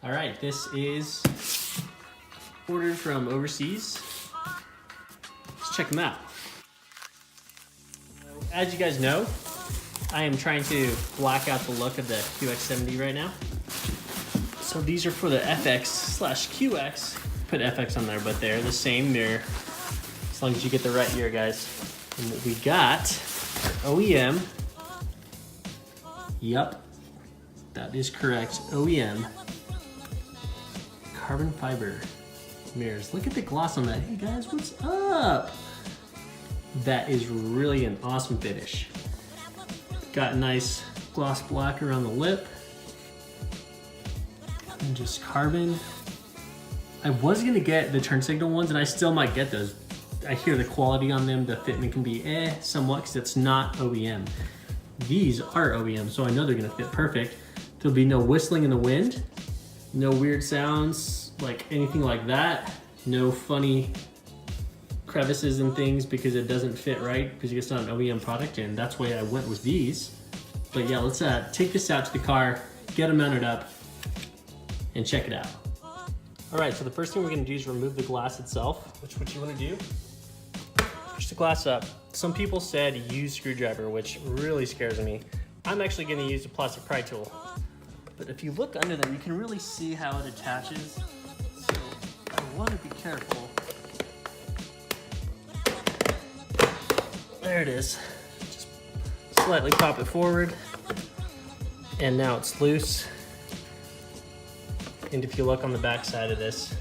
All right, this is ordered from overseas. Let's check them out. As you guys know, I am trying to black out the look of the QX70 right now. So these are for the FX/QX. Put FX on there, but they're the same mirror. As long as you get the right year, guys. And what we got, OEM. Yup, that is correct, OEM. Carbon Fiber Mirrors. Look at the gloss on that. Hey guys, what's up? That is really an awesome finish. Got nice gloss black around the lip. And just carbon. I was gonna get the turn signal ones, and I still might get those. I hear the quality on them, the fitment can be somewhat, because it's not OEM. These are OEM, so I know they're gonna fit perfect. There'll be no whistling in the wind, no weird sounds, like anything like that. No funny crevices and things because it doesn't fit right, because it's not an OEM product, and that's why I went with these. But yeah, let's take this out to the car, get them mounted up, and check it out. All right, so the first thing we're gonna do is remove the glass itself, which what you wanna do, push the glass up. Some people said use screwdriver, which really scares me. I'm actually gonna use a plastic pry tool. But if you look under there, you can really see how it attaches. So I wanna be careful. There it is. Just slightly pop it forward. And now it's loose. And if you look on the back side of this,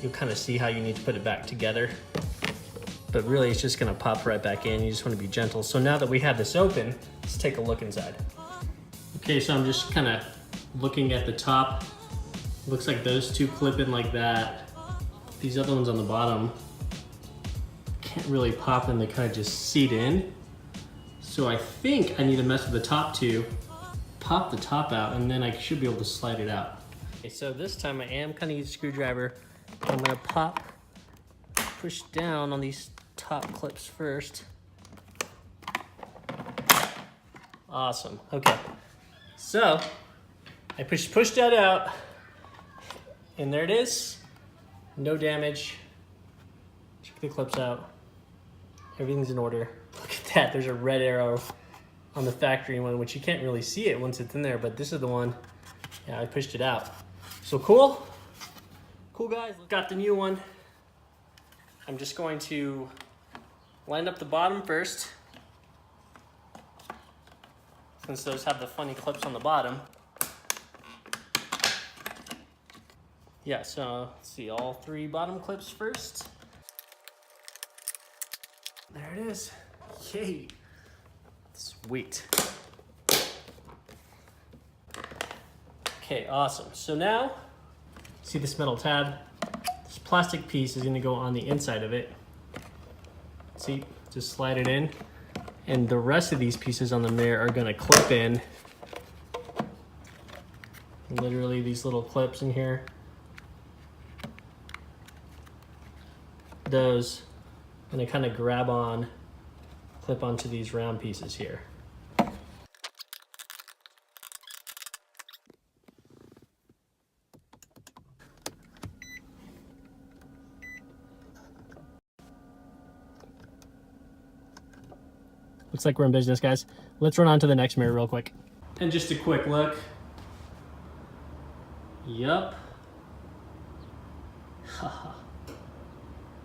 you'll kind of see how you need to put it back together. But really it's just gonna pop right back in. You just wanna be gentle. So now that we have this open, let's take a look inside. Okay, so I'm just kind of looking at the top. Looks like those two clip in like that. These other ones on the bottom can't really pop in, they kind of just seat in. So I think I need to mess with the top two, pop the top out, and then I should be able to slide it out. Okay, so this time I am kind of using a screwdriver. I'm gonna push down on these top clips first. Awesome, okay. So I pushed that out, and there it is. No damage. Check the clips out. Everything's in order. Look at that, there's a red arrow on the factory one, which you can't really see it once it's in there, but this is the one. Yeah, I pushed it out. So cool. Cool guys, got the new one. I'm just going to line up the bottom first, since those have the funny clips on the bottom. Yeah, so let's see, all three bottom clips first. There it is. Yay. Sweet. Okay, awesome. So now, see this metal tab? This plastic piece is gonna go on the inside of it. See, just slide it in. And the rest of these pieces on the mirror are gonna clip in. Literally these little clips in here. Those, and they kind of grab on, clip onto these round pieces here. Looks like we're in business, guys. Let's run on to the next mirror real quick. And just a quick look. Yup.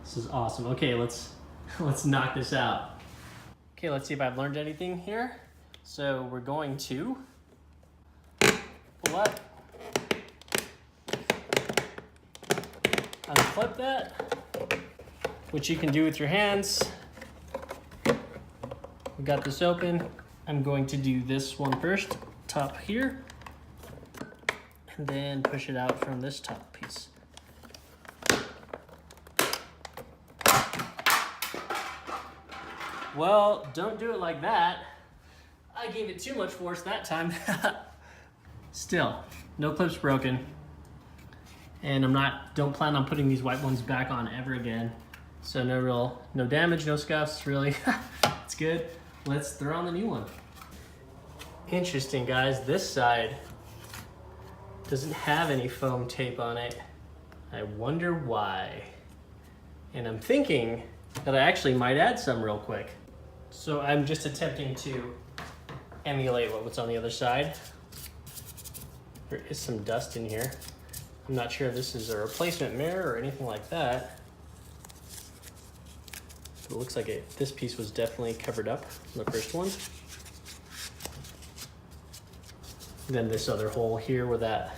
This is awesome. Okay, let's knock this out. Okay, let's see if I've learned anything here. So we're going to pull up, unclip that, which you can do with your hands. We got this open. I'm going to do this one first, top here, and then push it out from this top piece. Well, don't do it like that. I gave it too much force that time. Still, no clips broken. And don't plan on putting these white ones back on ever again. So no damage, no scuffs, really. It's good. Let's throw on the new one. Interesting, guys. This side Doesn't have any foam tape on it. I wonder why. And I'm thinking that I actually might add some real quick. So I'm just attempting to emulate what's on the other side. There is some dust in here. I'm not sure if this is a replacement mirror or anything like that. But it looks like this piece was definitely covered up, the first one. Then this other hole here where that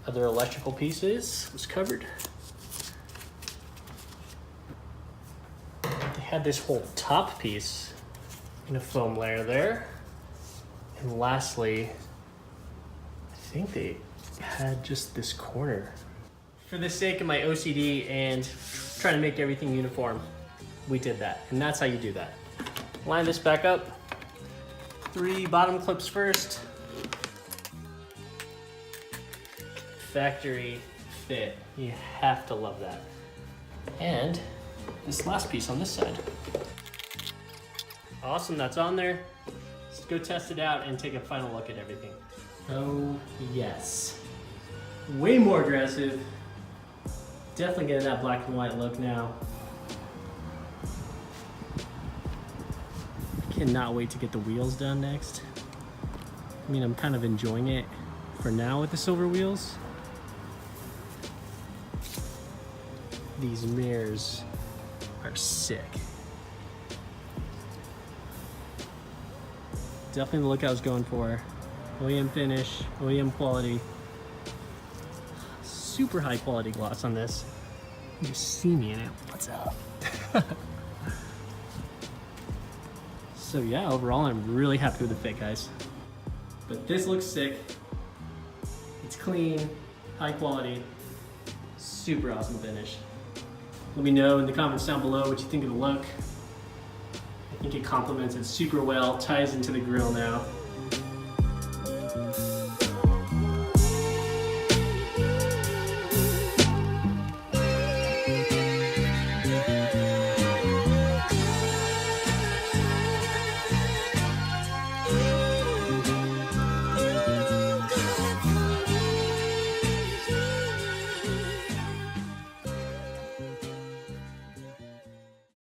other electrical piece is was covered. They had this whole top piece in a foam layer there. And lastly, I think they had just this corner. For the sake of my OCD and trying to make everything uniform, we did that. And that's how you do that. Line this back up. 3 bottom clips first. Factory fit. You have to love that. And this last piece on this side. Awesome, that's on there. Let's go test it out and take a final look at everything. Oh yes. Way more aggressive. Definitely getting that black and white look now. I cannot wait to get the wheels done next. I mean, I'm kind of enjoying it for now with the silver wheels. These mirrors are sick. Definitely the look I was going for. OEM finish, OEM quality. Super high quality gloss on this. You just see me in it. What's up? So yeah, overall I'm really happy with the fit, guys. But this looks sick. It's clean, high quality, super awesome finish. Let me know in the comments down below what you think of the look. I think it complements it super well, ties into the grill now.